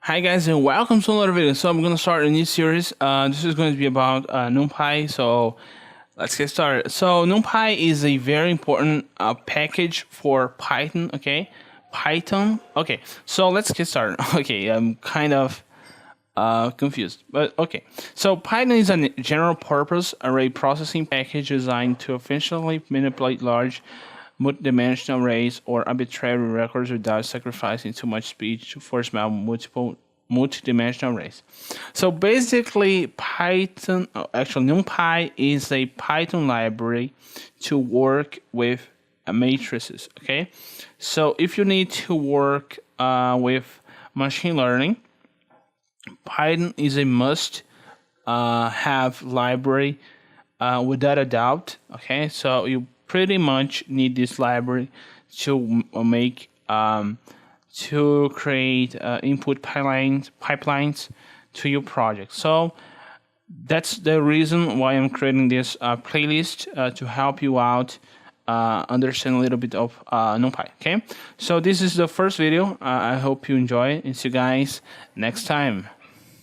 Hi guys and welcome to another video. So I'm gonna start a new series. This is going to be about Numpy. So let's get started. So Numpy is a very important package for Python. Okay, Python. Okay, so let's get started. Okay, I'm kind of confused, but okay. So Python is a general purpose array processing package designed to efficiently manipulate large multi-dimensional arrays or arbitrary records without sacrificing too much speed for small multi-dimensional arrays. So basically, actually NumPy is a Python library to work with matrices. Okay, so if you need to work with machine learning, Python is a must have library without a doubt. Okay, so you pretty much need this library to make to create input pipelines to your project. So that's the reason why I'm creating this playlist to help you out understand a little bit of NumPy. Okay, so this is the first video. I hope you enjoy it, and see you guys next time.